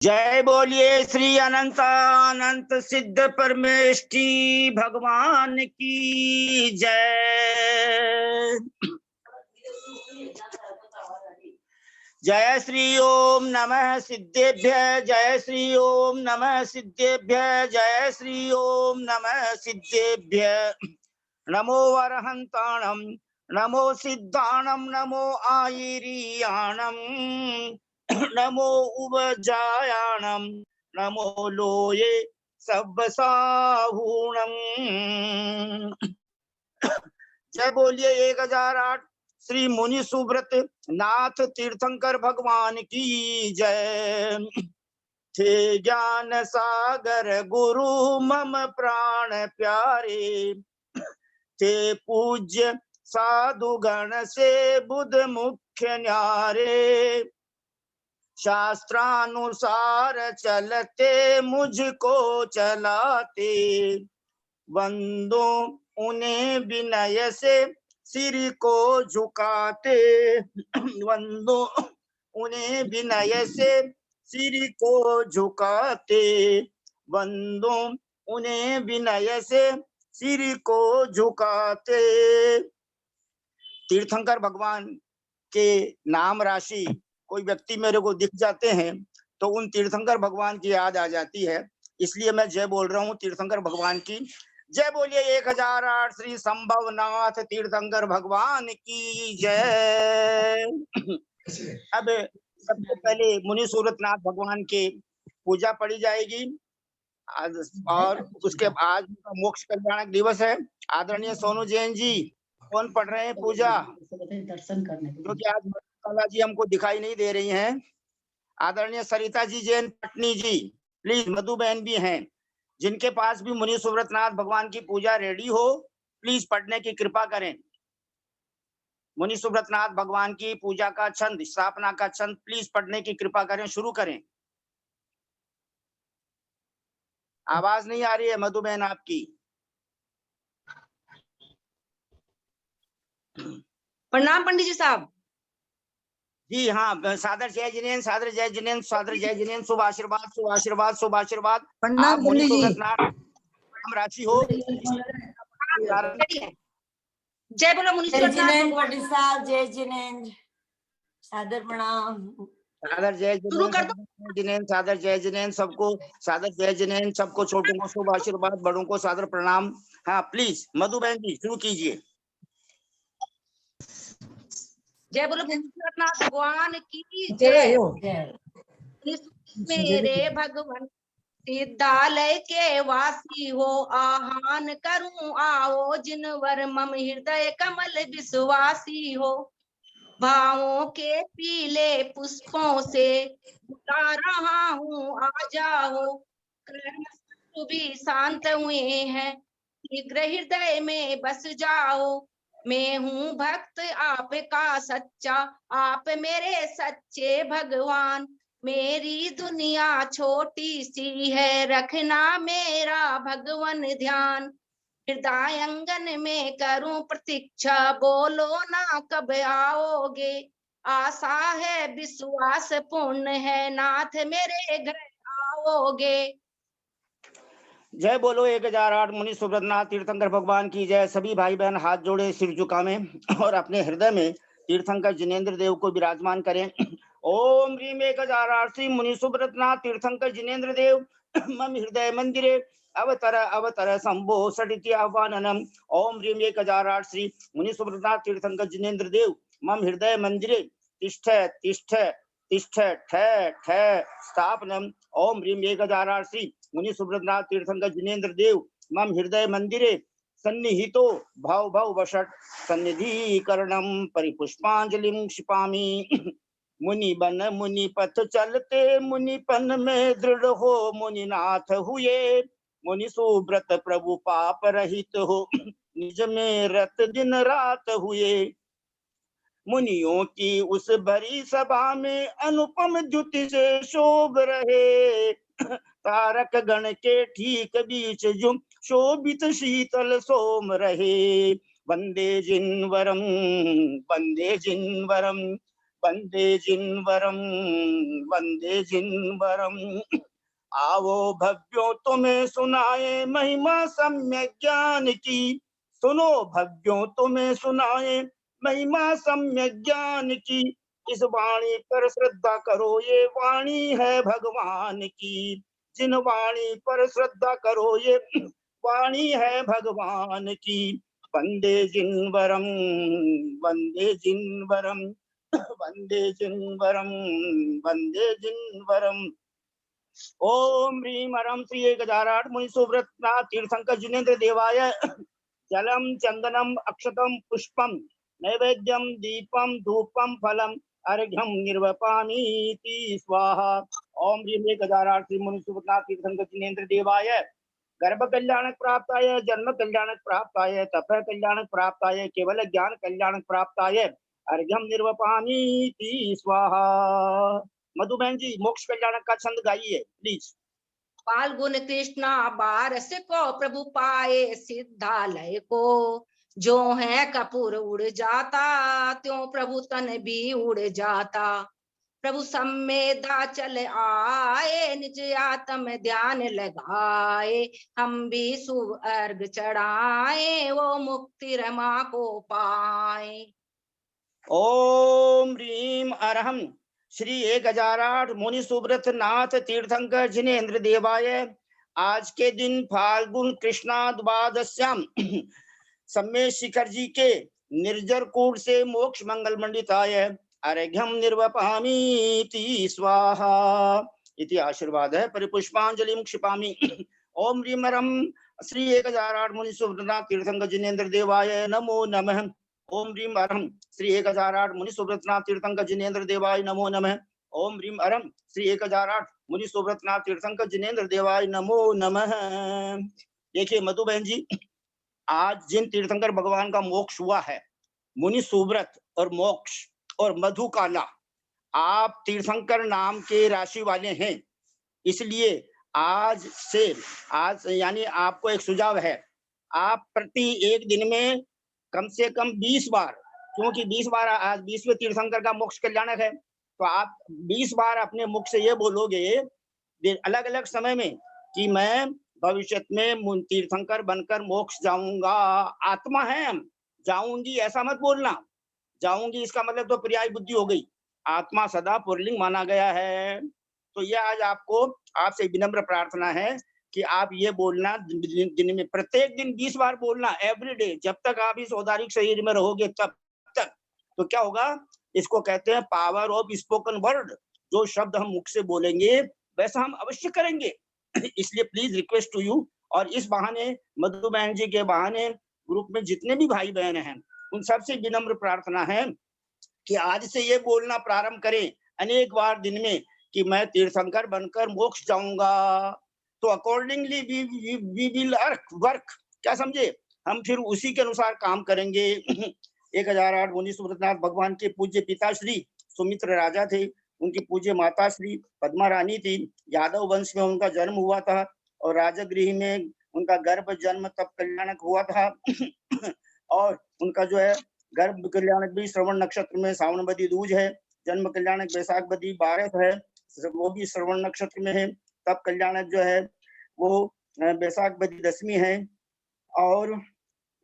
जय बोलिए श्री अनंतानंत सिद्ध परमेष्ठी भगवान की जय। जय श्री ओम नमः सिद्धेभ्य, जय श्री ओम नमः सिद्धेभ्य, जय श्री ओम नमः सिद्धेभ्य। नमो वरहंताणम, नमो सिद्धाणम, नमो आयिरियाणम, नमो उवजायाणम, नमो लोये सब्बसाहूणम। जय बोलिए 1008 श्री मुनि सुब्रत नाथ तीर्थंकर भगवान की जय। थे ज्ञान सागर गुरु मम प्राण प्यारे, थे पूज्य साधु गण से बुध मुख्य न्यारे, शास्त्रानुसार चलते मुझको चलाते, वंदो उन्हें विनय से सिर को झुकाते, वंदो उन्हें विनय से सिर को झुकाते, वंदो उन्हें विनय से सिर को झुकाते। तीर्थंकर भगवान के नाम राशि कोई व्यक्ति मेरे को दिख जाते हैं तो उन तीर्थंकर भगवान की याद आ जाती है, इसलिए मैं जय बोल रहा हूँ तीर्थंकर भगवान की जय। बोलिए 1008 श्री संभवनाथ तीर्थंकर भगवान की जय। अब सबसे पहले मुनि सूरतनाथ भगवान के पूजा पढ़ी जाएगी और उसके बाद मोक्ष कल्याणक दिवस है। आदरणीय सोनू जैन जी कौन पढ़ रहे हैं पूजा, दर्शन करने क्योंकि आज कला जी हमको दिखाई नहीं दे रही हैं। आदरणीय सरिता जी जैन पटनी जी, प्लीज मधु बहन भी हैं, जिनके पास भी मुनि सुब्रतनाथ भगवान की पूजा रेडी हो प्लीज पढ़ने की कृपा करें। मुनि सुब्रतनाथ भगवान की पूजा का छंद, स्थापना का छंद प्लीज पढ़ने की कृपा करें, शुरू करें। आवाज नहीं आ रही है मधु बहन आपकी। प्रणाम पंडित जी साहब। जी हाँ, सादर जय जिनेन, सादर जय जिनेन, सादर जय जिनेन, शुभ आशीर्वाद, शुभ आशीर्वाद, शुभ आशीर्वाद। प्रणाम पंडित जी। नाम राशि हो। जय बोलो मुनि जिनेन पंडित साहब, जय जिनेन, सादर प्रणाम। सादर जय जिनेन, सादर जय जिनेन, सबको सादर जय जिनेन, सबको छोटों को शुभ आशीर्वाद, बड़ों को सादर प्रणाम। हाँ प्लीज मधु बहन जी शुरू कीजिए। जय बोलो मुनीश्वरनाथ भगवान की जय। मेरे भगवान सिद्धालय के वासी हो, आहान करूं आओ, जिनवर मम हृदय कमल विश्वासी हो। भावों के पीले पुष्पों से बुला रहा हूँ, आ जाओ। कर्म भी शांत हुए हैं, शीघ्र हृदय में बस जाओ। मैं हूँ भक्त आपका सच्चा, आप मेरे सच्चे भगवान। मेरी दुनिया छोटी सी है, रखना मेरा भगवान ध्यान। हृदयांगन में करूं प्रतीक्षा, बोलो ना कब आओगे। आशा है विश्वास पूर्ण है, नाथ मेरे घर आओगे। जय बोलो 1008 मुनि सुब्रतनाथ तीर्थंकर भगवान की जय। सभी भाई बहन हाथ जोड़े सिर झुकावें और अपने हृदय में तीर्थंकर जिनेन्द्र देव को विराजमान करें। ओम ह्रीम 1008 श्री मुनि सुब्रतनाथ तीर्थंकर जिनेन्द्र देव मम हृदय मंदिरे अवतर अवतर संभो सडिति आह्वाननम। ओम ह्रीम 1008 श्री मुनि सुब्रतनाथ तीर्थंकर जिनेन्द्र देव मम हृदय मंदिरे तिष्ठ तिष्ठ तिष्ठ ठय ठय स्थापनम। ओम ह्रीम 1008 श्री मुनि सुब्रतनाथ तीर्थंकर जिनेन्द्र देव मम हृदय मंदिरे सन्निहितो भव भव वषट सन्निधिकरणम परिपुष्पांजलिं क्षिपामि। मुनि बन मुनि पथ चलते, मुनिपन में दृढ़ हो मुनिनाथ हुए। मुनि सुब्रत प्रभु पाप रहित हो, निज में रत दिन रात हुए। मुनियों की उस भरी सभा में अनुपम द्युति से शोभ रहे। तारक गण के ठीक बीच जुम शोभित शीतल सोम रहे। वंदे जिनवरम, वंदे जिनवरम, वंदे जिनवरम, वंदे जिनवरम। आओ भव्यो तुम्हें सुनाए महिमा सम्यक ज्ञान की, सुनो भव्यो तुम्हें सुनाए महिमा सम्यक ज्ञान की। इस वाणी पर श्रद्धा करो, ये वाणी है भगवान की। जिन वाणी पर श्रद्धा करो, ये वाणी है भगवान की। वंदे जिनवरम, वंदे जिनवरम, वंदे जिनवरम, वंदे जिनवरम। ओम ह्रीं हरं श्री 1008 मुनि सुव्रतनाथ तीर्थंकर जिनेन्द्र देवाय जलम चंदनम अक्षतम पुष्पम नैवेद्यम दीपम धूपम फलम अर्घ्यम निर्वपामीति स्वाहा। ओम ह्रीं 1008 श्री मुनि सुव्रतनाथ तीर्थंकर जिनेन्द्र देवाय गर्भ कल्याणक प्राप्ताय, जन्म कल्याणक प्राप्ताय, तप कल्याणक प्राप्ताय, केवल ज्ञान कल्याणक प्राप्ताय अर्घ्यम निर्वपामीति स्वाहा। मधुबहन जी मोक्ष कल्याणक का छंद गाइए प्लीज। फाल्गुन कृष्णा बारस को प्रभु पाए सिद्धालय को, जो है कपूर उड़ जाता त्यों प्रभु तन भी उड़ जाता। प्रभु सम्मेदा चल आए निज आत्म ध्यान लगाए, हम भी शुभ अर्घ चढ़ाए वो मुक्ति रमा को पाए। ओम ह्रीं अरहम श्री 1008 मुनि सुव्रत नाथ तीर्थंकर जिनेन्द्र देवाय आज के दिन फाल्गुन कृष्णा द्वादश्याम सम्मेद शिखर जी के निर्जर कूट से मोक्ष मंगल मंडिताय अर्घ्यम निर्वपामीति स्वाहा इति आशीर्वाद है। परिपुष्पांजलिं क्षिपामि। ओम ह्रीं अरहम श्री 1008 मुनि सुव्रतनाथ तीर्थंकर जिनेन्द्र देवाय नमो नमः। ओम ह्रीं अरहम श्री 1008 मुनि सुव्रतनाथ तीर्थंकर जिनेन्द्र देवाय नमो नमः। ओम ह्रीं अरहम श्री 1008 मुनि सुव्रतनाथ तीर्थंकर जिनेन्द्र देवाय नमो नमः। देखिए मधु बहन जी, आज जिन तीर्थंकर भगवान का मोक्ष हुआ है, मुनि सुव्रत और मोक्ष और मधुकाला, आप तीर्थंकर नाम के राशि वाले हैं, इसलिए आज से आज यानी आपको एक सुझाव है, आप प्रति एक दिन में कम से कम 20 बार, क्योंकि 20 बार आज 20वें तीर्थंकर का मोक्ष कल्याणक है, तो आप 20 बार अपने मुख से ये बोलोगे अलग अलग समय में कि मैं भविष्य में तीर्थंकर बनकर मोक्ष जाऊंगा। आत्मा है हम, जाऊंगी ऐसा मत बोलना। जाऊंगी इसका मतलब तो पर्याय बुद्धि हो गई। आत्मा सदा पुल्लिंग माना गया है। तो यह आज आपको आपसे विनम्र प्रार्थना है कि आप ये बोलना दिन में प्रत्येक दिन 20 बार बोलना, एवरीडे, जब तक आप इस औदारिक शरीर में रहोगे तब तक। तो क्या होगा, इसको कहते हैं पावर ऑफ स्पोकन वर्ड। जो शब्द हम मुख से बोलेंगे वैसा हम अवश्य करेंगे। इसलिए प्लीज रिक्वेस्ट टू यू, और इस बहाने मधु बहन जी के बहाने ग्रुप में जितने भी भाई बहन हैं उन सबसे विनम्र प्रार्थना है कि आज से ये बोलना प्रारंभ करें अनेक बार दिन में कि मैं तीर्थंकर बनकर मोक्ष जाऊंगा। तो अकॉर्डिंगली वी विल वर्क, क्या समझे, हम फिर उसी के अनुसार काम करेंगे। 1008 मुनि सुव्रतनाथ भगवान के पूज्य पिता श्री सुमित्र राजा थे, उनकी पूज्य माता श्री पद्मा रानी थी। यादव वंश में उनका जन्म हुआ था और राजगृह में उनका गर्भ जन्म तब कल्याणक हुआ था। और उनका जो है गर्भ कल्याणक भी श्रवण नक्षत्र में सावनबदी दूज है, जन्म कल्याणक बैसाख बदी 12 है, वो भी श्रवण नक्षत्र में है। तब कल्याणक जो है वो बैसाख बदी 10वीं है, और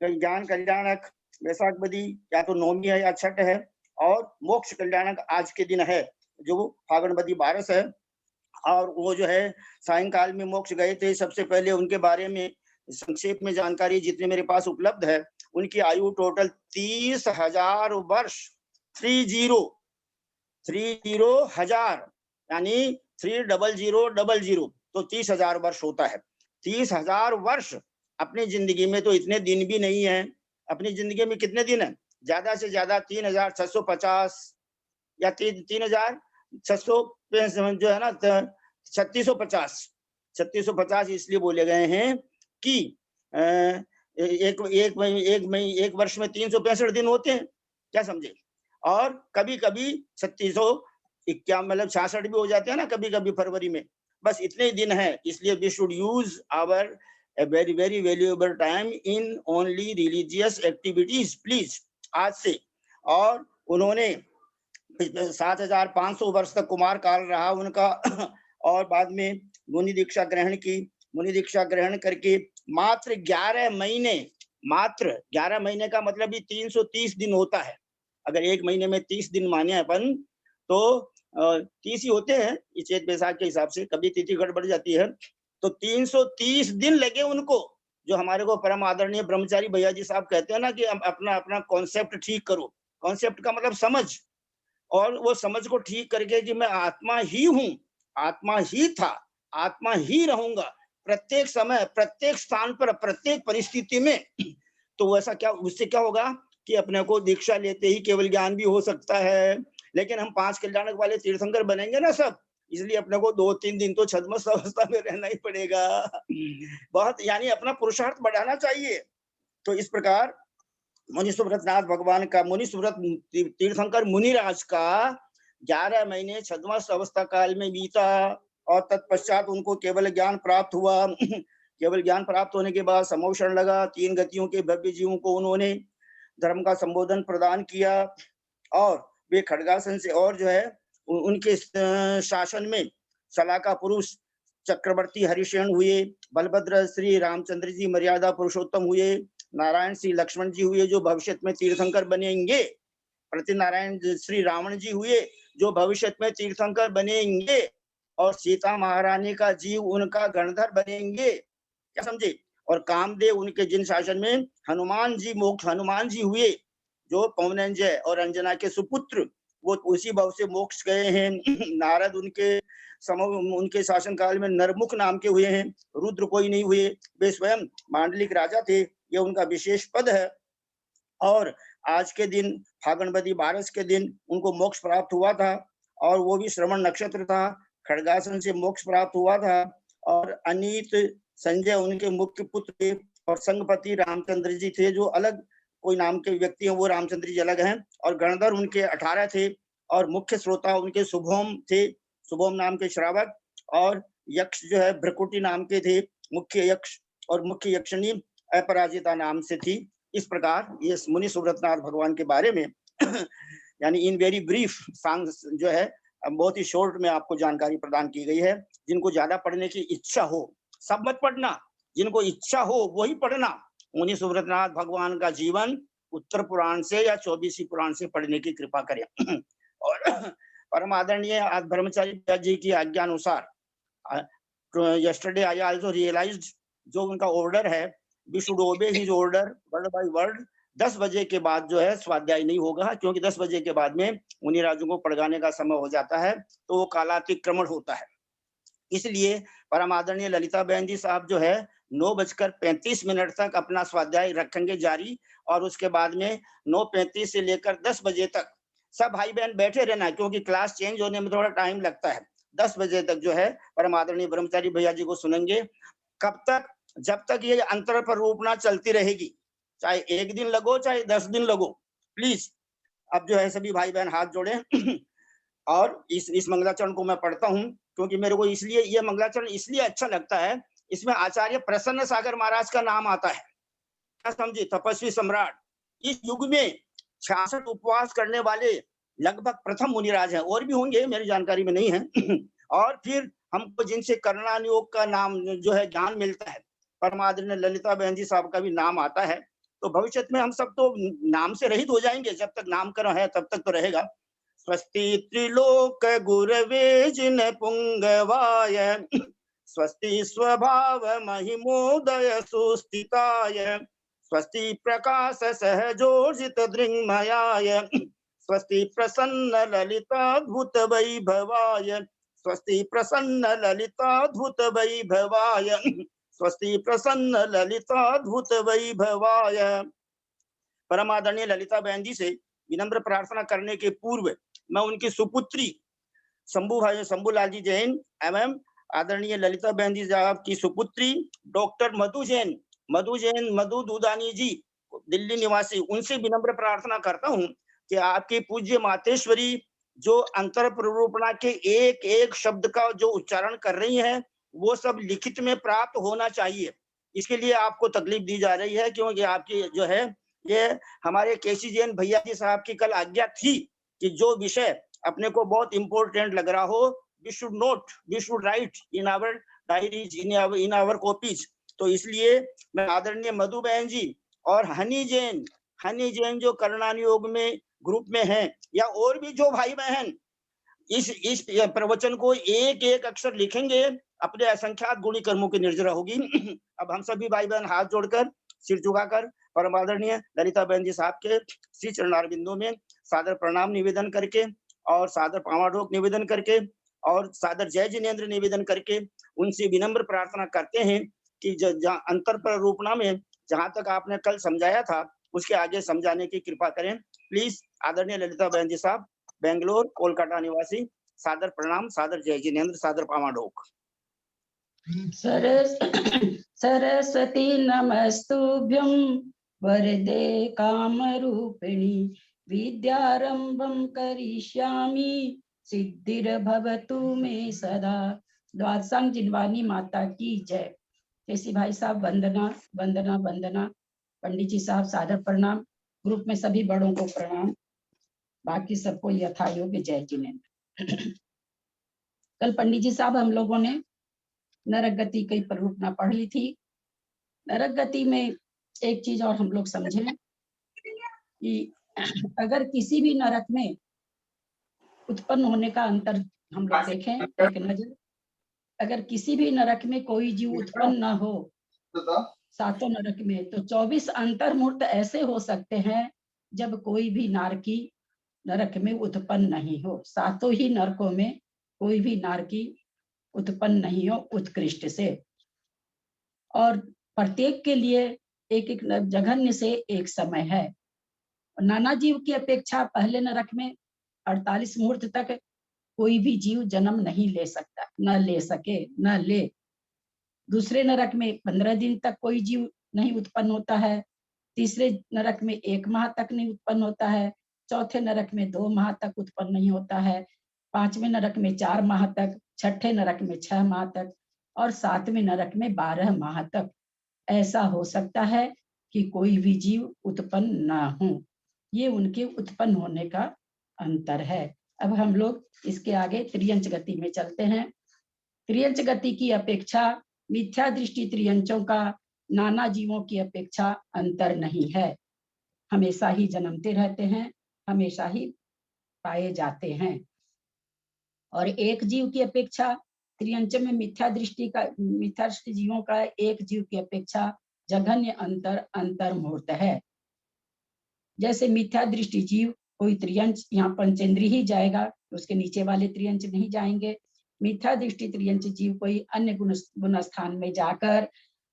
ज्ञान कल्याणक बैसाख बदी या तो 9वीं है या छठ है, और मोक्ष कल्याणक आज के दिन है जो फागुन बदी 12 है। और वो जो है सायंकाल में मोक्ष गए थे। सबसे पहले उनके बारे में संक्षेप में जानकारी जितने मेरे पास उपलब्ध है, उनकी आयु टोटल 30,000 वर्ष, 30,000 यानी 30000, तो 30,000 वर्ष होता है। 30,000 वर्ष अपनी जिंदगी में तो इतने दिन भी नहीं है। अपनी जिंदगी में कितने दिन है, ज्यादा से ज्यादा 3,650 या 3,600 जो है ना 3650 इसलिए बोले गए हैं कि एक वर्ष में 365 दिन होते हैं, क्या समझे। और कभी कभी 3651 मतलब 66 भी हो जाते हैं ना कभी कभी फरवरी में। बस इतने ही दिन है, इसलिए we should use our a very valuable time in only religious activities, please, आज से। और उन्होंने 7500 वर्ष तक कुमार काल रहा उनका और बाद में मुनि दीक्षा ग्रहण की। मुनि दीक्षा ग्रहण करके मात्र 11 महीने, मात्र 11 महीने का मतलब भी 330 दिन होता है। अगर एक महीने में 30 दिन माने अपन तो 30 ही होते हैं ये चैत बैसाख के हिसाब से, कभी तिथि गड़बड़ जाती है। तो 330 दिन लगे उनको, जो हमारे को परम आदरणीय ब्रह्मचारी भैया जी साहब कहते हैं ना कि अपना अपना कॉन्सेप्ट ठीक करो। कॉन्सेप्ट का मतलब समझ, और वो समझ को ठीक करके कि मैं आत्मा ही हूँ, आत्मा ही था, आत्मा ही रहूंगा प्रत्येक समय, प्रत्येक स्थान पर, प्रत्येक परिस्थिति में। तो वैसा क्या, उससे क्या होगा कि अपने को दीक्षा लेते ही केवल ज्ञान भी हो सकता है, लेकिन हम 5 कल्याणक वाले तीर्थंकर बनेंगे ना सब, इसलिए अपने को 2-3 दिन तो छद्मस्त अवस्था में रहना ही पड़ेगा। बहुत यानी अपना पुरुषार्थ बढ़ाना चाहिए। तो इस प्रकार मुनि सुव्रतनाथ भगवान का, मुनि सुव्रत तीर्थंकर मुनिराज का 11 महीने छद्मस्त अवस्था काल में बीता, और तत्पश्चात उनको केवल ज्ञान प्राप्त हुआ। केवल ज्ञान प्राप्त होने के बाद समोषण लगा, 3 गतियों के भव्य जीवों को उन्होंने धर्म का संबोधन प्रदान किया, और वे खड्गासन से, और जो है उनके शासन में सलाका पुरुष चक्रवर्ती हरिशेन हुए, बलभद्र श्री रामचंद्र जी मर्यादा पुरुषोत्तम हुए, नारायण श्री लक्ष्मण जी हुए जो भविष्य में तीर्थंकर बनेंगे, प्रतिनारायण श्री रावण जी हुए जो भविष्य में तीर्थंकर बनेंगे, और सीता महारानी का जीव उनका गणधर बनेंगे, क्या समझे। और कामदेव उनके जिन शासन में हनुमान जी, मोक्ष हनुमान जी हुए जो पवनंजय और अंजना के सुपुत्र, वो उसी भाव से मोक्ष गए हैं। नारद उनके उनके शासन काल में नरमुख नाम के हुए हैं, रुद्र कोई नहीं हुए, वे स्वयं मांडलिक राजा थे, ये उनका विशेष पद है। और आज के दिन फागणवती बारस के दिन उनको मोक्ष प्राप्त हुआ था, और वो भी श्रवण नक्षत्र था, खड्गासन से मोक्ष प्राप्त हुआ था। और अनीत संजय उनके मुख्य पुत्र थे, और संगपति रामचंद्र जी थे जो अलग कोई नाम के व्यक्ति हैं, वो रामचंद्र जी अलग हैं। और गणधर उनके 18 थे, और मुख्य श्रोता उनके शुभोम थे, शुभोम नाम के श्रावक। और यक्ष जो है भ्रकुटी नाम के थे, मुख्य यक्ष, और मुख्य यक्षिणी अपराजिता नाम से थी। इस प्रकार ये मुनि सुव्रतनाथ भगवान के बारे में यानी इन वेरी ब्रीफ जो है बहुत ही शॉर्ट में आपको जानकारी प्रदान की गई है। जिनको ज्यादा पढ़ने की इच्छा हो, सब मत पढ़ना, जिनको इच्छा हो वही पढ़ना। मुनि सुव्रतनाथ भगवान का जीवन उत्तर पुराण से या 24 पुराण से पढ़ने की कृपा करें। और परम आदरणीय ब्रह्मचारी जी की आज्ञा अनुसार yesterday I also realized जो उनका ऑर्डर है, we should obey his order word by word। 10 बजे के बाद जो है स्वाध्याय नहीं होगा, क्योंकि 10 बजे के बाद में मुनि राजों को पढ़ाने का समय हो जाता है, तो वो कालातिक्रमण होता है। इसलिए परम आदरणीय ललिता बहन जी साहब जो है 9:35 तक अपना स्वाध्याय रखेंगे जारी, और उसके बाद में 9:35 से लेकर 10 बजे तक सब भाई बहन बैठे रहना, क्योंकि क्लास चेंज होने में थोड़ा टाइम लगता है। 10 बजे तक जो है परम आदरणीय ब्रह्मचारी भैया जी को सुनेंगे। कब तक? जब तक ये अंतर पर रूपना चलती रहेगी, चाहे 1 दिन लगो चाहे 10 दिन लगो, प्लीज। अब जो है सभी भाई बहन हाथ जोड़े और इस मंगलाचरण को मैं पढ़ता हूँ, क्योंकि मेरे को इसलिए ये मंगलाचरण इसलिए अच्छा लगता है, इसमें आचार्य प्रसन्न सागर महाराज का नाम आता है, क्या समझे, तपस्वी सम्राट। इस युग में 66 उपवास करने वाले लगभग प्रथम मुनिराज हैं, और भी होंगे मेरी जानकारी में नहीं है। और फिर हमको जिनसे करणान योग का नाम जो है ज्ञान मिलता है, परमादरणीय ललिता बहन जी साहब का भी नाम आता है। तो भविष्य में हम सब तो नाम से रहित हो जाएंगे, जब तक नामकरण है तब तक तो रहेगा। स्वस्ति त्रिलोक गुरवे जिन पुंगवाय, स्वस्ति स्वभाव महिमोदय सुस्थिताय, स्वस्ति प्रकाश सहजोजित दृङ्मयाय, स्वस्ति प्रसन्न ललिताद्भुत वैभवाय, स्वस्ति प्रसन्न ललिताद्भुत वैभवाय, स्वस्ति प्रसन्न ललिताद्भुत वैभवाय। परमादरणीय ललिता बहन जी से विनम्र प्रार्थना करने के पूर्व मैं उनकी सुपुत्री शंभूलाल जी जैन एवं आदरणीय ललिता बहन जी साहब की सुपुत्री डॉक्टर मधु दूधानी जी दिल्ली निवासी, उनसे विनम्र प्रार्थना करता हूँ कि आपकी पूज्य मातेश्वरी जो अंतर प्ररूपणा के एक एक शब्द का जो उच्चारण कर रही हैं, वो सब लिखित में प्राप्त होना चाहिए। इसके लिए आपको तकलीफ दी जा रही है, क्योंकि आपकी जो है ये हमारे केसी जैन भैया जी साहब की कल आज्ञा थी कि जो विषय अपने को बहुत इंपॉर्टेंट लग रहा हो, we should write in our diaries, in our copies. तो इसलिए मैं आदरणीय मधु बहन जी और हनी जैन जो करणान योग में ग्रुप में हैं, या और भी जो भाई बहन इस प्रवचन को एक एक अक्षर लिखेंगे, अपने असंख्यात गुणी कर्मों की निर्जरा होगी। अब हम सभी भाई बहन हाथ जोड़कर, सिर झुकाकर परम आदरणीय ललिता बहन जी साहब के श्री चरणारविंदों में सादर प्रणाम निवेदन करके और सादर पावाढोक निवेदन करके और सादर जय जिनेन्द्र निवेदन करके उनसे विनम्र प्रार्थना करते हैं कि जहाँ अंतर प्ररूपणा में जहां तक आपने कल समझाया था उसके आगे समझाने की कृपा करें प्लीज। आदरणीय ललिता बहन जी साहब, बेंगलोर कोलकाता निवासी, सादर प्रणाम, सादर जय जिनेन्द्र, सादर पावाढोक। सरस्वती नमस्तुभ्यं वरदे कामरूपिणी विद्यारंभं करिष्यामि सिद्धिर्भवतु मे सदा। द्वादशांग जिनवानी माता की जय। केसी भाई साहब वंदना वंदना वंदना। पंडित जी साहब सादर प्रणाम। ग्रुप में सभी बड़ों को प्रणाम, बाकी सबको यथा योग्य जय जिनेन्द्र। कल पंडित जी साहब हम लोगों ने नरक गति की प्ररूपणा पढ़ ली थी। नरक गति में एक चीज और हम लोग समझें कि अगर किसी भी नरक में उत्पन्न होने का अंतर हम लोग देखें एक नजर, अगर किसी भी नरक में कोई जीव उत्पन्न न हो सातों नरक में, तो 24 अंतर्मूर्त ऐसे हो सकते हैं जब कोई भी नारकी नरक में उत्पन्न नहीं हो। सातों ही नरकों में कोई भी नारकी उत्पन्न नहीं हो उत्कृष्ट से, और प्रत्येक के लिए एक एक जघन्य से एक समय है। नाना जीव की अपेक्षा पहले नरक में 48 मुहूर्त तक कोई भी जीव जन्म नहीं ले सकता, न ले सके न ले। दूसरे नरक में 15 दिन तक कोई जीव नहीं उत्पन्न होता है। तीसरे नरक में 1 माह तक नहीं उत्पन्न होता है। चौथे नरक में 2 माह तक उत्पन्न नहीं होता है। 5वें नरक में 4 माह तक, छठे नरक में 6 माह तक और 7वें नरक में 12 माह तक ऐसा हो सकता है कि कोई भी जीव उत्पन्न ना हो। ये उनके उत्पन्न होने का अंतर है। अब हम लोग इसके आगे त्रियंच गति में चलते हैं। त्रियंच गति की अपेक्षा मिथ्या दृष्टि त्रियंचों का नाना जीवों की अपेक्षा अंतर नहीं है। हमेशा ही जन्मते रहते हैं, हमेशा ही पाए जाते हैं। और एक जीव की अपेक्षा त्रियंच में मिथ्या दृष्टि जीवों का एक जीव की अपेक्षा जघन्य अंतर मुहूर्त है। जैसे मिथ्या दृष्टि जीव कोई त्रियंच, यहाँ पंचेंद्री ही जाएगा, उसके नीचे वाले त्रियंच नहीं जाएंगे। मिथ्या दृष्टि त्रियंच जीव कोई अन्य गुण स्थान में जाकर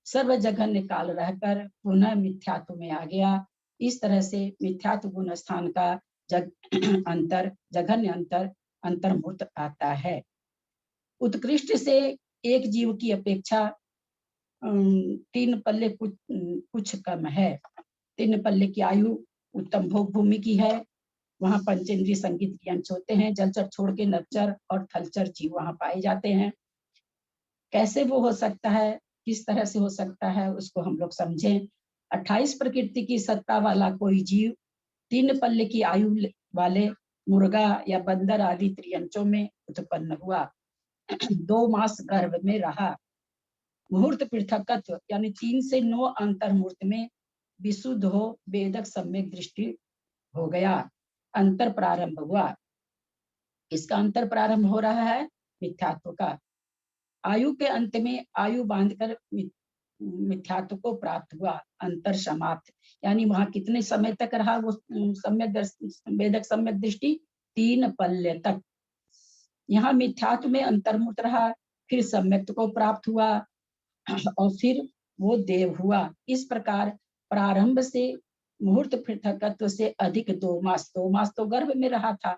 सर्व जघन्य काल रहकर पुनः मिथ्यात्व में आ गया। इस तरह से मिथ्यात्व गुण स्थान का जघन्य अंतर मुहूर्त आता है। उत्कृष्ट से एक जीव की अपेक्षा 3 पल्ले कुछ कम है। 3 पल्ले की आयु उत्तम भोग भूमि की है। वहां पंचेंद्रिय संगीत यंत्र होते हैं। जलचर छोड़ के नरचर और थलचर जीव वहां पाए जाते हैं। कैसे वो हो सकता है, किस तरह से हो सकता है, उसको हम लोग समझें। 28 प्रकृति की सत्ता वाला कोई जीव 3 पल्ले की आयु वाले मुर्गा या बंदर आदि त्रियंचों में उत्पन्न हुआ। 2 मास गर्भ में रहा। मुहूर्त पृथकत्व यानी 3 से 9 अंतर मुहूर्त में विशुद्ध हो वेदक सम्यक दृष्टि हो गया, अंतर प्रारंभ हुआ। इसका अंतर प्रारंभ हो रहा है मिथ्यात्व का। आयु के अंत में आयु बांधकर मिथ्यात्व को प्राप्त हुआ, अंतर समाप्त। यानी वहां कितने समय तक रहा वो वेदक सम्यक दृष्टि? 3 पल्ले तक। यहाँ मिथ्यात्व में अंतर्मुक्त रहा, फिर सम्यक्त को प्राप्त हुआ और फिर वो देव हुआ। इस प्रकार प्रारंभ से मुहूर्त पृथकत्व से अधिक 2 मास तो गर्भ में रहा था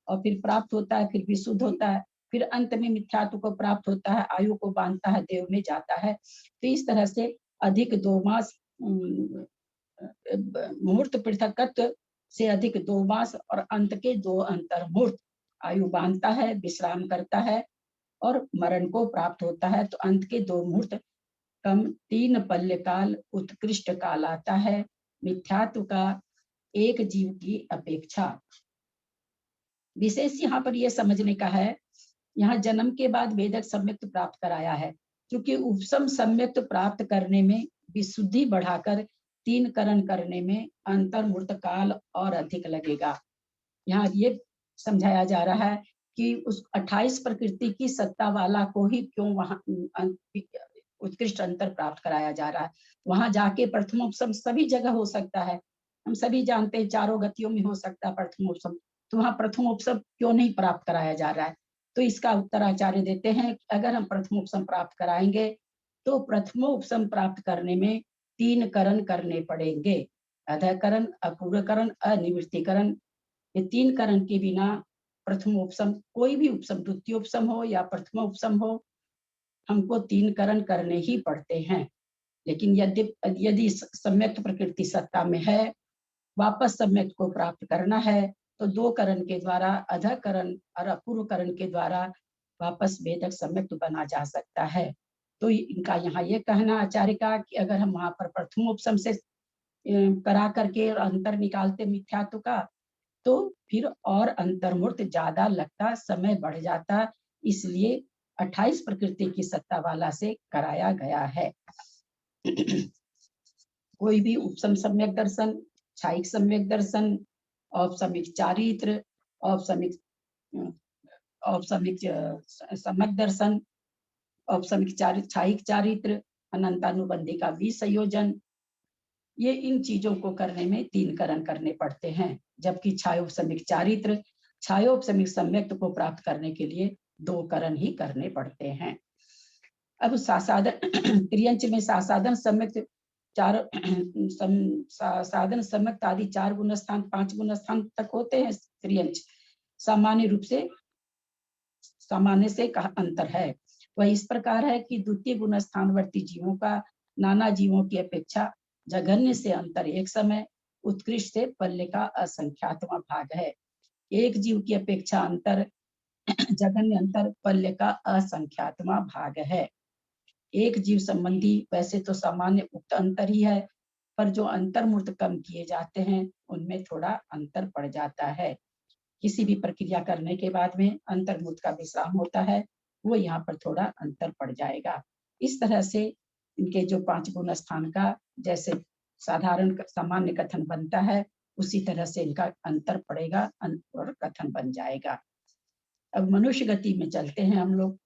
और फिर प्राप्त होता है, फिर विशुद्ध होता है, फिर अंत में मिथ्यात्व को प्राप्त होता है, आयु को बांधता है, देव में जाता है। तो इस तरह से अधिक 2 मास मुहूर्त पृथकत्व से अधिक 2 मास और अंत के 2 अंतर मुहूर्त आयु बांधता है, विश्राम करता है और मरण को प्राप्त होता है। तो अंत के 2 मुहूर्त कम 3 पल्ले काल उत्कृष्ट काल आता है मिथ्यात्व का एक जीव की अपेक्षा। विशेष यहाँ पर यह समझने का है, यहाँ जन्म के बाद वेदक सम्यक्त प्राप्त कराया है, क्योंकि उपसम सम्यक्त प्राप्त करने में विशुद्धि बढ़ाकर 3 करण करने में अंतर्मूर्त काल और अधिक लगेगा। यहाँ ये समझाया जा रहा है कि उस 28 प्रकृति की सत्ता वाला को ही क्यों वहां उत्कृष्ट अंतर प्राप्त कराया जा रहा है। वहां जाके प्रथमोपसम सभी जगह हो सकता है, हम सभी जानते हैं, चारों गतियों में हो सकता है प्रथमोपसम, तो वहां प्रथमोपसम क्यों नहीं प्राप्त कराया जा रहा है? तो इसका उत्तर आचार्य देते हैं कि अगर हम प्रथमोपसम प्राप्त कराएंगे तो प्रथमोपसम प्राप्त करने में 3 करण करने पड़ेंगे, अधःकरण, अपूर्वकरण, अनिवृत्तिकरण। ये 3 करण के बिना प्रथमोपसम, कोई भी उपसम, द्वितीयोपसम हो या प्रथमोपसम हो, हमको 3 करण करने ही पड़ते हैं। लेकिन यदि सम्यक्त प्रकृति सत्ता में है, वापस सम्यक्त को प्राप्त करना है, तो 2 करण के द्वारा, अधःकरण और अपूर्वकरण के द्वारा वापस वेदक सम्यक्त बना जा सकता है। तो इनका यहाँ ये कहना आचार्य का कि अगर हम वहां पर प्रथमोपसम से करा करके अंतर निकालते मिथ्यात्व का, तो फिर और अंतर्मूर्त ज्यादा लगता, समय बढ़ जाता, इसलिए 28 प्रकृति की सत्ता वाला से कराया गया है। कोई भी उपसम सम्यक दर्शन, छायिक सम्यक दर्शन, औपसमिक चारित्र, औपसमिक सम्यक दर्शन, औपसमिक छायिक चारित्र, अनंतानुबंधी का विसंयोजन, ये इन चीजों को करने में 3 करण करने पड़ते हैं, जबकि छायोपसमिक चारित्र, छायोपसमिक सम्यक्त को प्राप्त करने के लिए 2 करण ही करने पड़ते हैं। अब साधन त्रियंच में साधन सम्यक्त चार साधन सम्यक्त आदि 4 गुण स्थान 5 गुण स्थान तक होते हैं त्रियंच। सामान्य रूप से सामान्य से का अंतर है, वह इस प्रकार है कि द्वितीय गुण स्थानवर्ती जीवों का नाना जीवों की अपेक्षा जघन्य से अंतर एक समय, उत्कृष्ट से पल्ले का असंख्यातवां भाग है। एक जीव की अपेक्षा अंतर, जघन्य अंतर पल्ले का असंख्यातवां भाग है। एक जीव संबंधी वैसे तो सामान्य उक्त अंतर ही है, पर जो अंतर्मूर्त कम किए जाते हैं उनमें थोड़ा अंतर पड़ जाता है। किसी भी प्रक्रिया करने के बाद में अंतर्मूर्त का विश्राम होता है, वो यहाँ पर थोड़ा अंतर पड़ जाएगा। इस तरह से इनके जो 5 गुण स्थान का जैसे साधारण सामान्य कथन बनता है, उसी तरह से इनका अंतर पड़ेगा और कथन बन जाएगा। अब मनुष्य गति में चलते हैं हम लोग।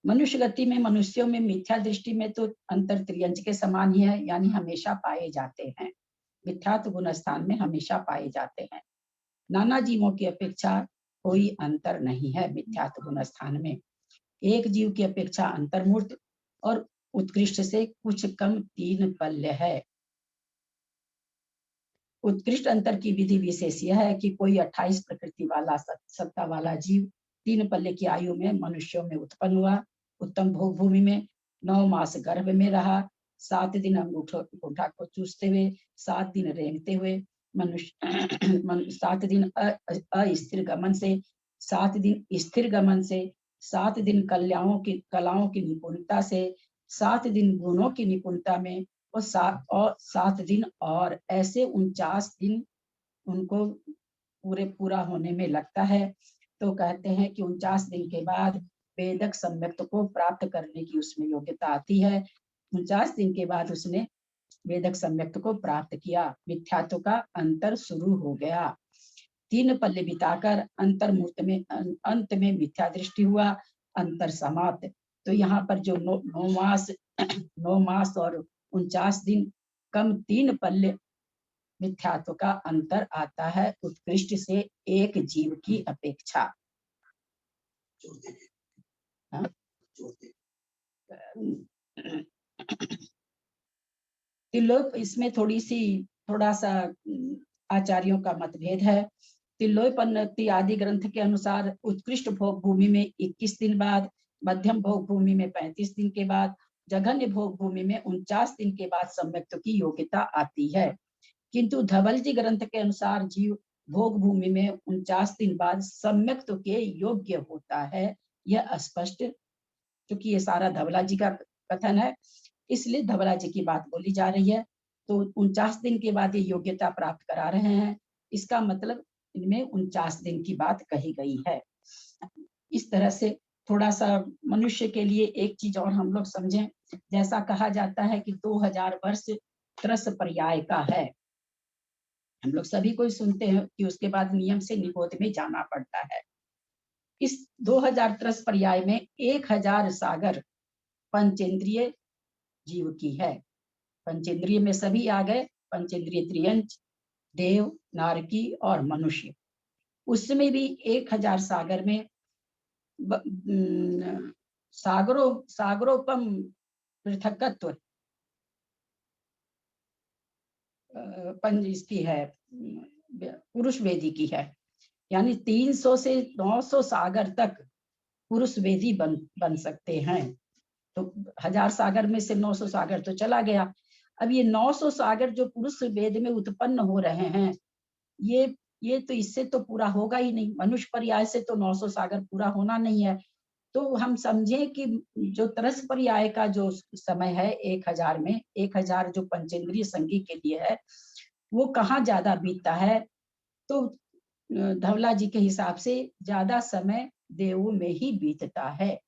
मनुष्य गति में मनुष्यों में मिथ्या दृष्टि में तो अंतर त्रियंच के समान ही है, यानी हमेशा पाए जाते हैं, मिथ्यात्व गुण स्थान में हमेशा पाए जाते हैं। नाना जीवों की अपेक्षा कोई अंतर नहीं है मिथ्यात्व गुण स्थान में। एक जीव की अपेक्षा अंतर्मूर्त और उत्कृष्ट से कुछ कम 3 पल्य है। उत्कृष्ट अंतर की विधि विशेष यह है कि कोई 28 प्रकृति वाला सत्ता वाला जीव 3 पल्य की आयु में मनुष्यों में उत्पन्न हुआ, उत्तम भोग भूमि में 9 मास गर्भ में रहा, 7 दिन अंगूठा को चूसते हुए, 7 दिन रेंगते हुए, मनुष्य 7 दिन अस्थिर गमन से, 7 दिन स्थिर गमन से, 7 दिन कलाओं की निपुणता से, 7 दिन गुणों की निपुणता में, और 7 दिन और ऐसे 49 दिन उनको पूरा होने में लगता है। तो कहते हैं कि 49 दिन के बाद वेदक सम्यक्त को प्राप्त करने की उसमें योग्यता आती है। 49 दिन के बाद उसने वेदक सम्यक्त को प्राप्त किया, मिथ्यात्व का अंतर शुरू हो गया। 3 पल्ले बिताकर अंतर्मूर्त में अंत में मिथ्या दृष्टि हुआ, अंतर समाप्त। तो यहाँ पर जो 9 मास और 49 दिन कम 3 पल्ले मिथ्यात्व का अंतर आता है उत्कृष्ट से एक जीव की अपेक्षा। तिलोक इसमें थोड़ा सा आचार्यों का मतभेद है। तिलोपन्नति आदि ग्रंथ के अनुसार उत्कृष्ट भोग भूमि में 21 दिन बाद, मध्यम भोग भूमि में 35 दिन के बाद, जघन्य भोग भूमि में 49 दिन के बाद सम्यक्त की योग्यता आती है। किंतु धवल जी ग्रंथ के अनुसार जीव भोग भूमि में 49 दिन बाद सम्यक्त के योग्य होता है, यह स्पष्ट। क्योंकि ये सारा धवला जी का कथन है, इसलिए धवला जी की बात बोली जा रही है। तो 49 दिन के बाद ये योग्यता प्राप्त करा रहे हैं। इसका मतलब इनमें 49 दिन की बात कही गई है। इस तरह से थोड़ा सा मनुष्य के लिए एक चीज और हम लोग समझें, जैसा कहा जाता है कि 2000 वर्ष त्रस पर्याय का है। हम लोग सभी कोई सुनते हैं कि उसके बाद नियम से निगोद में जाना पड़ता है। इस 2000 त्रस पर्याय में 1000 सागर पंचेंद्रिय जीव की है। पंचेंद्रिय में सभी आ गए, पंचेंद्रिय त्रियंच, देव, नारकी और मनुष्य। उसमें भी 1000 सागर में सागरोपम पृथकत्व पंज इसकी है, पुरुष वेदी की है। यानी 300 से 900 सागर तक पुरुष वेदी बन सकते हैं। तो 1000 सागर में से 900 सागर तो चला गया। अब ये 900 सागर जो पुरुष वेद में उत्पन्न हो रहे हैं, ये तो इससे तो पूरा होगा ही नहीं। मनुष्य पर्याय से तो 900 सागर पूरा होना नहीं है। तो हम समझे कि जो तरस पर्याय का जो समय है 1000 में, 1000 जो पंचेंद्रिय संगी के लिए है, वो कहाँ ज्यादा बीतता है? तो धवला जी के हिसाब से ज्यादा समय देवों में ही बीतता है।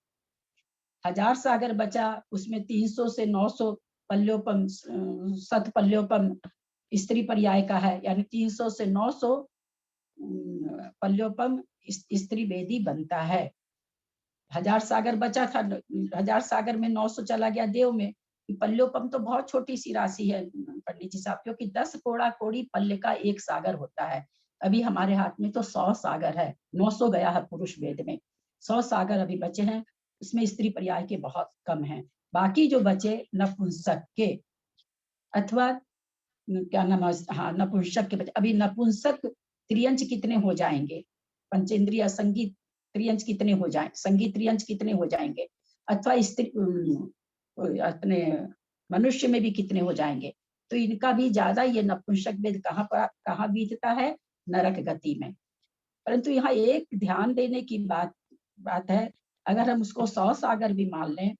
1000 सागर बचा, उसमें 300 से 900 पल्योपम, सत पल्योपम स्त्री पर्याय का है। यानी 300 से 900 पल्योपम स्त्री वेदी बनता है। 1000 सागर बचा था, 1000 सागर में 900 चला गया देव में। पल्योपम तो बहुत छोटी सी राशि है पंडित जी साहब, क्योंकि 10 कोड़ा कोड़ी पल्ले का एक सागर होता है। अभी हमारे हाथ में तो 100 सागर है, 900 गया है पुरुष वेद में, 100 सागर अभी बचे हैं। इसमें स्त्री पर्याय के बहुत कम हैं। बाकी जो बचे नपुंसक के, अथवा क्या नाम है, हाँ नपुंसक के बचे। अभी नपुंसक त्रियंच कितने हो जाएंगे? पंचेंद्रिय संगीत त्रियंच कितने हो जाए, संगीत त्रियंच कितने हो जाएंगे? अथवा स्त्री अपने मनुष्य में भी कितने हो जाएंगे? तो इनका भी ज्यादा ये नपुंसक वेद कहाँ बीतता है? नरक गति में। परंतु यहाँ एक ध्यान देने की बात है, अगर हम उसको 100 सागर भी मान लें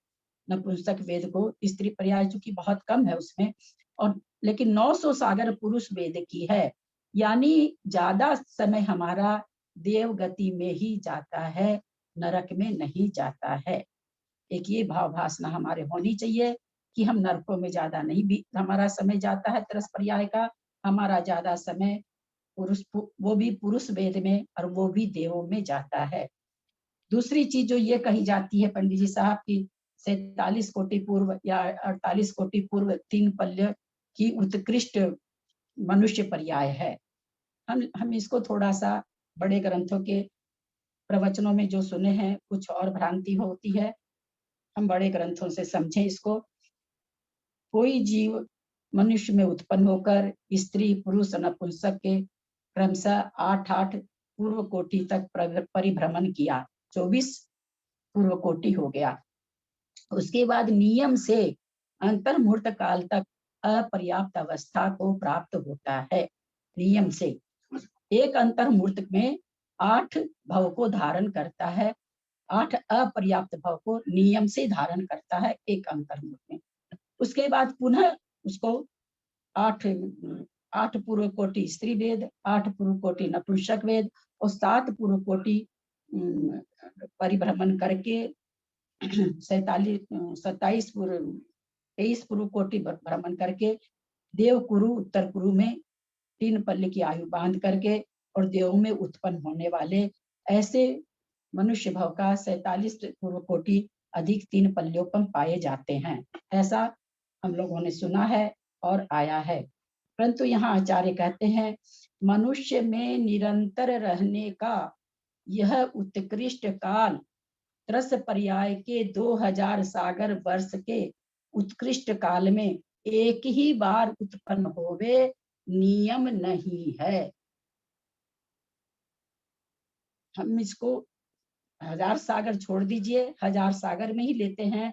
नपुंसक वेद को, स्त्री पर्याय चूंकि बहुत कम है उसमें, और लेकिन 900 सागर पुरुष वेद की है। यानी ज्यादा समय हमारा देव गति में ही जाता है, नरक में नहीं जाता है। एक ये भाव भासना हमारे होनी चाहिए कि हम नरकों में ज्यादा नहीं भी हमारा समय जाता है त्रस पर्याय का। हमारा ज्यादा समय वो भी पुरुष वेद में और वो भी देवों में जाता है। दूसरी चीज जो ये कही जाती है पंडित जी साहब की 47 कोटि पूर्व या 48 कोटि पूर्व 3 पल्य की उत्कृष्ट मनुष्य पर्याय है। हम इसको थोड़ा सा बड़े ग्रंथों के प्रवचनों में जो सुने हैं, कुछ और भ्रांति होती है, हम बड़े ग्रंथों से समझें इसको। कोई जीव मनुष्य में उत्पन्न होकर स्त्री पुरुष नपुंसक के क्रमशः 8 पूर्व कोटि तक परिभ्रमण किया, 24 पूर्व कोटि हो गया। उसके बाद नियम से अंतर्मुहूर्त काल तक अपर्याप्त अवस्था को प्राप्त होता है। नियम से एक अंतर्मुहूर्त में 8 भव को धारण करता है, 8 अपर्याप्त भव को नियम से धारण करता है एक अंतर्मुहूर्त में। उसके बाद पुनः उसको 8 पूर्व कोटि स्त्री वेद, 8 पूर्व कोटि नपुंसक वेद और 7 पूर्व कोटि परिभ्रमण करके 27 पूर्व 23 पूर्व कोटि भ्रमण करके देव कुरु उत्तर कुरु में 3 पल्ले की आयु बांध करके और देव में उत्पन्न होने वाले ऐसे मनुष्य भव का 47 पूर्व कोटि अधिक 3 पल्योपम पाए जाते हैं। ऐसा हम लोगों ने सुना है और आया है। परंतु यहाँ आचार्य कहते हैं मनुष्य में निरंतर रहने का यह उत्कृष्ट काल त्रस पर्याय के 2000 सागर वर्ष के उत्कृष्ट काल में एक ही बार उत्पन्न होवे नियम नहीं है। हम इसको 1000 सागर छोड़ दीजिए, 1000 सागर में ही लेते हैं।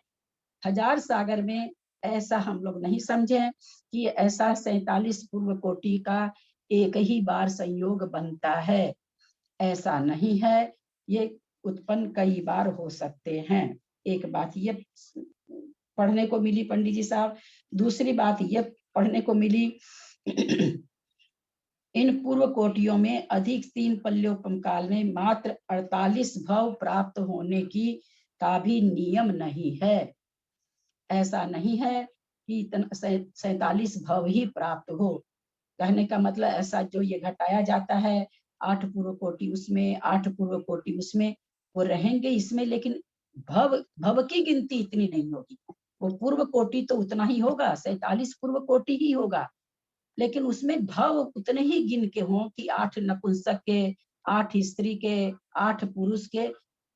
1000 सागर में ऐसा हम लोग नहीं समझे कि ऐसा 47 पूर्व कोटि का एक ही बार संयोग बनता है, ऐसा नहीं है। ये उत्पन्न कई बार हो सकते हैं। एक बात ये पढ़ने को मिली पंडित जी साहब। दूसरी बात ये पढ़ने को मिली इन पूर्व कोटियों में अधिक 3 पल्योपम काल में मात्र 48 भव प्राप्त होने की का भी नियम नहीं है। ऐसा नहीं है कि 47 भव ही प्राप्त हो। कहने का मतलब ऐसा जो ये घटाया जाता है 8 पूर्व कोटि उसमें 8 पूर्व कोटि उसमें, वो रहेंगे इसमें, लेकिन भव भव की गिनती इतनी नहीं होगी। वो पूर्व कोटि तो उतना ही होगा, 47 पूर्व कोटि ही होगा, लेकिन उसमें भव उतने ही गिन के हों कि 8 नपुंसक के, 8 स्त्री के, 8 पुरुष के।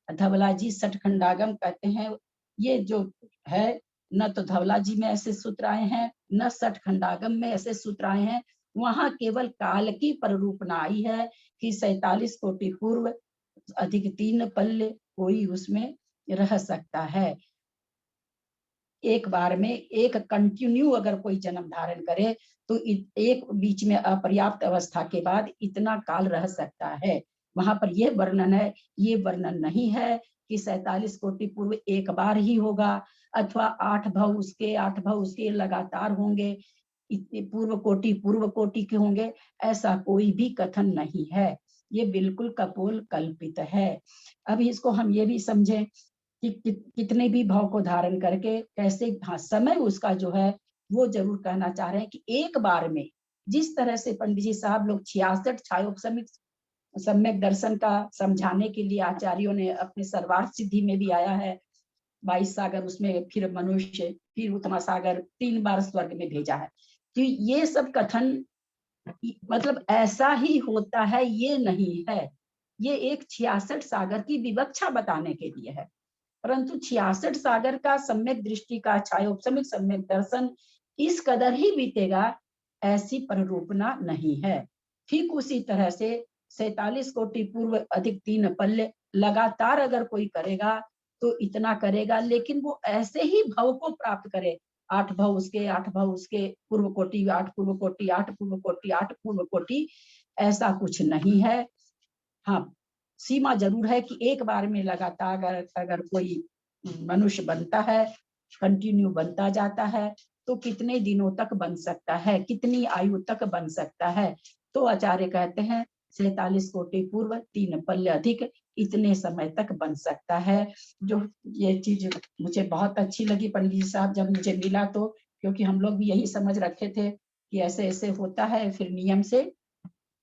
धवला जी सठखंडागम कहते हैं, ये जो है न तो धवला जी में ऐसे सूत्र आए हैं न सठखंडागम में ऐसे सूत्र आए हैं। वहां केवल काल की प्ररूपना आई है कि 47 कोटि पूर्व अधिक 3 पल्य कोई उसमें रह सकता है। एक बार में एक कंटिन्यू अगर कोई जन्म धारण करे तो एक बीच में अपर्याप्त अवस्था के बाद इतना काल रह सकता है। वहां पर यह वर्णन है, ये वर्णन नहीं है कि 47 कोटि पूर्व एक बार ही होगा अथवा 8 भव उसके लगातार होंगे, इतने पूर्व कोटि के होंगे, ऐसा कोई भी कथन नहीं है। ये बिल्कुल कपोल कल्पित है। अभी इसको हम ये भी समझें कि कितने भी भाव को धारण करके कैसे, हाँ समय उसका जो है वो जरूर कहना चाह रहे हैं कि एक बार में जिस तरह से पंडित जी साहब लोग 66 छायोपसमिक सम्यक दर्शन का समझाने के लिए आचार्यों ने अपने सर्वार्थ सिद्धि में भी आया है 22 सागर, उसमें फिर मनुष्य, फिर उत्तम सागर, 3 बार स्वर्ग में भेजा है। तो ये सब कथन मतलब ऐसा ही होता है ये नहीं है, ये एक 66 सागर की विवक्षा बताने के लिए है। परंतु 66 सागर का सम्यक दृष्टि का छायोपसमिक सम्यक दर्शन इस कदर ही बीतेगा, ऐसी प्ररूपना नहीं है। ठीक उसी तरह से 47 कोटि पूर्व अधिक 3 पल्य लगातार अगर कोई करेगा तो इतना करेगा, लेकिन वो ऐसे ही भव को प्राप्त करे, 8 भव उसके, 8 भव उसके, पूर्व कोटि 8 पूर्व कोटि 8 पूर्व कोटि 8 पूर्व कोटि, ऐसा कुछ नहीं है। हाँ, सीमा जरूर है कि एक बार में लगातार अगर कोई मनुष्य बनता है, कंटिन्यू बनता जाता है, तो कितने दिनों तक बन सकता है, कितनी आयु तक बन सकता है। तो आचार्य कहते हैं 47 कोटि पूर्व 3 पल्य अधिक इतने समय तक बन सकता है। जो ये चीज मुझे बहुत अच्छी लगी पंडित जी साहब जब मुझे मिला, तो क्योंकि हम लोग भी यही समझ रखे थे कि ऐसे ऐसे होता है, फिर नियम से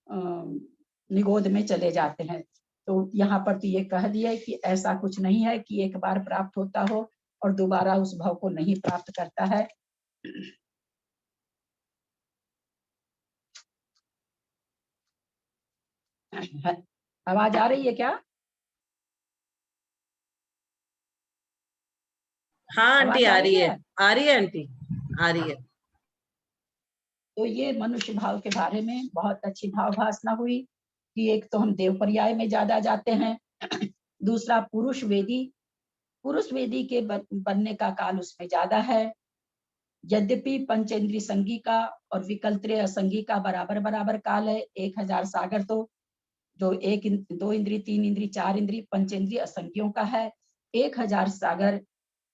निगोद में चले जाते हैं। तो यहाँ पर तो ये कह दिया कि ऐसा कुछ नहीं है कि एक बार प्राप्त होता हो और दोबारा उस भाव को नहीं प्राप्त करता है। आवाज आ रही है क्या? हाँ आंटी, आ रही है आंटी, आ रही है। तो ये मनुष्य भाव के बारे में बहुत अच्छी भाव भाषणा हुई कि एक तो हम देव पर्याय में ज्यादा जाते हैं, दूसरा पुरुष वेदी के बनने का काल उसमें ज्यादा है। यद्यपि पंचेंद्री संगी का और विकल्त्रीय असंगी का बराबर बराबर काल है, 1000 सागर तो जो 1 2 इंद्री 3 इंद्री 4 इंद्री पंचेंद्री असंगियों का है, 1000 सागर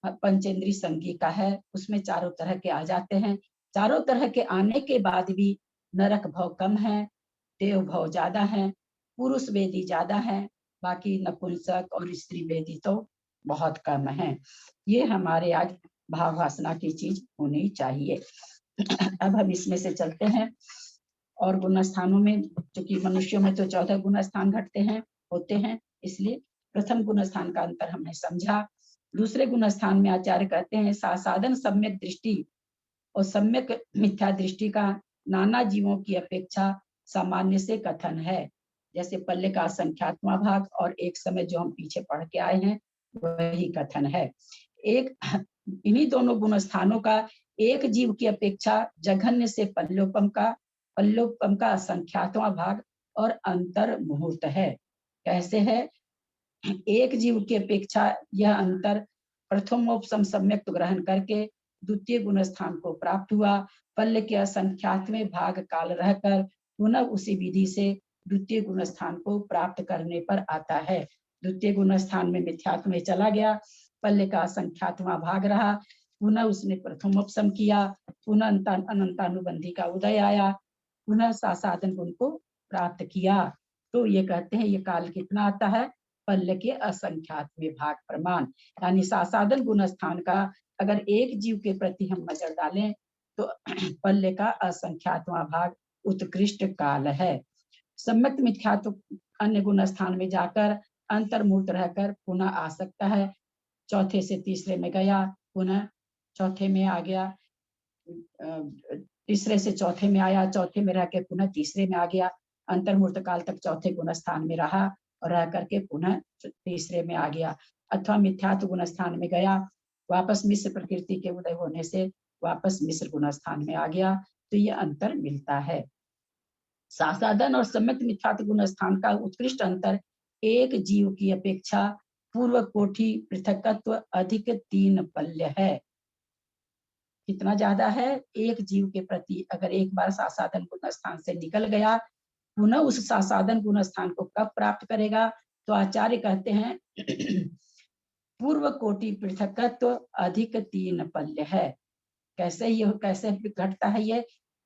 पंचेंद्री संगी का है, उसमें चारों तरह के आ जाते हैं। चारों तरह के आने के बाद भी नरक भव कम है, देव भव ज्यादा है, पुरुष वेदी ज्यादा है, बाकी नपुंसक और स्त्री वेदी तो बहुत कम है। ये हमारे आज भाव वासना की चीज होनी चाहिए। अब हम इसमें से चलते हैं और गुण स्थानों में, क्योंकि मनुष्यों में तो 14 गुण स्थान घटते हैं होते हैं, इसलिए प्रथम गुण स्थान का अंतर हमने समझा। दूसरे गुण स्थान में आचार्य कहते हैं साधन सम्यक दृष्टि और सम्यक मिथ्या दृष्टि का नाना जीवों की अपेक्षा सामान्य से कथन है। जैसे पल्ले का संख्यात्मा भाग और एक समय जो हम पीछे पढ़ के आए हैं वही कथन है। एक इन्हीं दोनों गुण स्थानों का एक जीव की अपेक्षा जघन्य से पल्लोपम का संख्यात्मा भाग और अंतर मुहूर्त है। कैसे है? एक जीव की अपेक्षा यह अंतर प्रथमोपसम सम्यक ग्रहण करके द्वितीय गुण स्थान को प्राप्त हुआ। पल्ल के असंख्यात्मे भाग काल रहकर पुनः उसी विधि से द्वितीय गुण स्थान को प्राप्त करने पर आता है। द्वितीय गुण स्थान में मिथ्यात्व में चला गया, पल्ले का असंख्यात्मा भाग रहा, पुनः उसने प्रथमोपसम किया, पुनः अनंतानुबंधी का उदय आया, पुनः सासाधन गुण को प्राप्त किया। तो ये कहते हैं ये काल कितना आता है, पल्ल के असंख्यात में भाग प्रमाण। यानी सासाधन गुण स्थान का अगर एक जीव के प्रति हम नजर डालें तो पल्ले का असंख्यातवां भाग उत्कृष्ट काल है। सम्यक मिथ्यात्व अन्य गुण स्थान में जाकर अंतर्मूर्त रहकर पुनः आ सकता है। चौथे से तीसरे में गया, पुनः चौथे में आ गया, तीसरे से चौथे में आया, चौथे में रह के पुनः तीसरे में आ गया, अंतर्मूर्त काल तक चौथे गुण स्थान में रहा और रह करके पुनः तीसरे में आ गया। अथवा मिथ्यात्व गुण स्थान में गया, वापस मिश्र प्रकृति के उदय होने से वापस मिश्र गुण स्थान में आ गया। तो ये अंतर मिलता है। सासाधन और सम्यक मिथ्यात्व गुण स्थान का उत्कृष्ट अंतर एक जीव की अपेक्षा पूर्व कोटि पृथकत्व अधिक 3 पल्य है। कितना ज्यादा है, एक जीव के प्रति अगर एक बार सासाधन गुण स्थान से निकल गया, पुनः उस सासाधन गुण स्थान को कब प्राप्त करेगा, तो आचार्य कहते हैं पूर्व कोटि पृथकत्व अधिक 3 पल्य है। कैसे घटता है ये,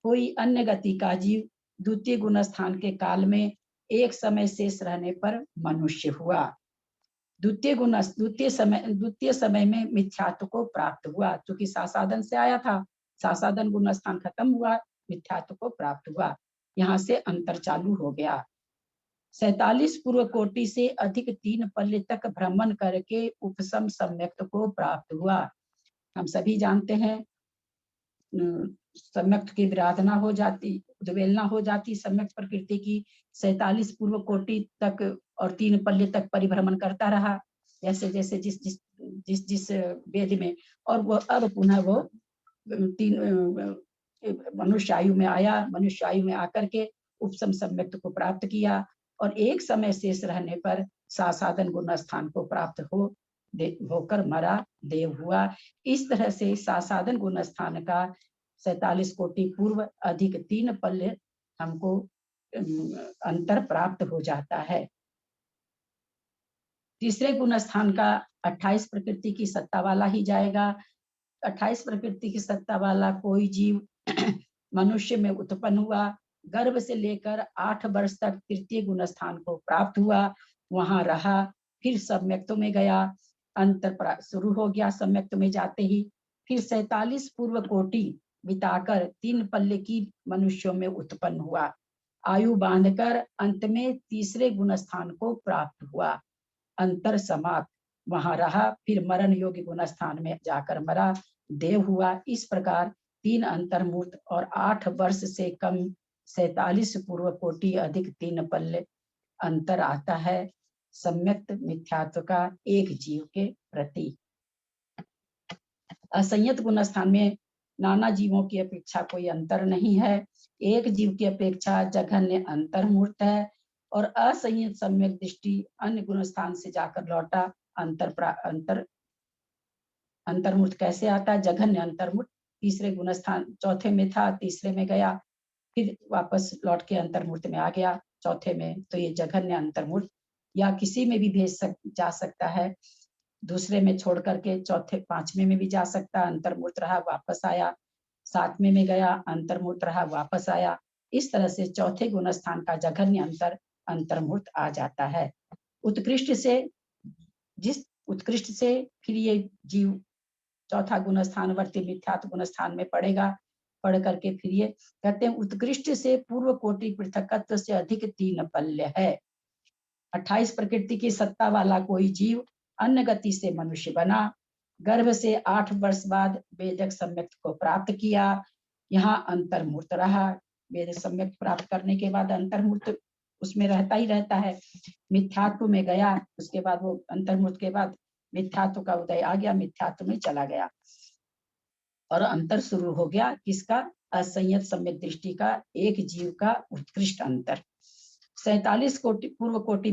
कोई अन्य गति का जीव द्वितीय गुण स्थान के काल में एक समय शेष रहने पर मनुष्य हुआ, द्वितीय समय में मिथ्यात्व को प्राप्त हुआ, क्योंकि सासाधन से आया था, सासाधन गुण स्थान खत्म हुआ, मिथ्यात्व को प्राप्त हुआ, यहाँ से अंतर चालू हो गया। 47 पूर्व कोटि से अधिक 3 पल्य तक भ्रमण करके उपसम सम्यक्त को प्राप्त हुआ। हम सभी जानते हैं सम्यक्त की विराधना हो जाती, उद्वेलना हो जाती सम्यक्त प्रकृति की, 47 पूर्व कोटि तक और 3 पल्य तक परिभ्रमण करता रहा, जैसे जैसे जिस वेद में, और वो अब पुनः वो 3 मनुष्य आयु में आया, मनुष्य आयु में आकर के उपसम सम्यक्त को प्राप्त किया और एक समय शेष रहने पर सासाधन गुण स्थान को प्राप्त होकर मरा, देव हुआ। इस तरह से सासाधन गुण स्थान का 47 कोटि पूर्व अधिक 3 पल्य हमको अंतर प्राप्त हो जाता है। तीसरे गुण स्थान का 28 प्रकृति की सत्ता वाला ही जाएगा। 28 प्रकृति की सत्ता वाला कोई जीव मनुष्य में उत्पन्न हुआ, गर्भ से लेकर 8 वर्ष तक तृतीय गुण स्थान को प्राप्त हुआ, वहां रहा, फिर सम्यक्त में गया, अंतर शुरू हो गया सम्यक्त में जाते ही, फिर 47 पूर्व कोटि बिताकर 3 पल्ले की मनुष्यों में उत्पन्न हुआ, आयु बांधकर अंत में तीसरे गुण स्थान को प्राप्त हुआ, अंतर समाप्त, वहां रहा, फिर मरण योग्य गुण स्थान में जाकर मरा, देव हुआ। इस प्रकार 3 अंतर्मूर्त और 8 वर्ष से कम 47 पूर्व कोटि अधिक 3 पल्ले अंतर आता है सम्यक्त मिथ्यात्व का एक जीव के प्रति। असंयत गुण स्थान में नाना जीवों की अपेक्षा कोई अंतर नहीं है, एक जीव की अपेक्षा जघन्य अंतर्मूर्त है और असंयत सम्यक दृष्टि अन्य गुण स्थान से जाकर लौटा, अंतर्मूर्त कैसे आता है, जघन्य अंतर्मूर्त, तीसरे गुण स्थान, चौथे में था, तीसरे में गया, फिर वापस लौट के अंतर्मूर्त में आ गया चौथे में, तो ये जघन्य अंतर्मूर्त या किसी में भी जा सकता है, दूसरे में छोड़ करके चौथे 5वें में भी जा सकता, अंतर्मूर्त रहा वापस आया, 7वें में गया, अंतर्मूर्त रहा वापस आया। इस तरह से चौथे गुण स्थान का जघन्य अंतर्मूर्त आ जाता है। उत्कृष्ट से फिर ये जीव चौथा गुण स्थान वर्ती मिथ्यात्व गुण स्थान में पड़ेगा, पढ़ करके फिर ये कहते हैं उत्कृष्ट से पूर्व कोटि पृथकत्व से अधिक 3 पल्य है। 28 प्रकृति की सत्ता वाला कोई जीव अन्य गति से मनुष्य बना, गर्भ से 8 वर्ष बाद वेदक सम्यक्त को प्राप्त किया, यहाँ अंतर्मूर्त रहा, वेद सम्यक्त प्राप्त करने के बाद अंतर्मूर्त उसमें रहता ही रहता है, मिथ्यात्व में गया, उसके बाद वो अंतर्मूर्त के बाद मिथ्यात्व का उदय आ गया, मिथ्यात्व में चला गया और अंतर शुरू हो गया किसका, असंयत सम्यक दृष्टि का एक जीव का उत्कृष्ट अंतर। 47 कोटि पूर्व कोटि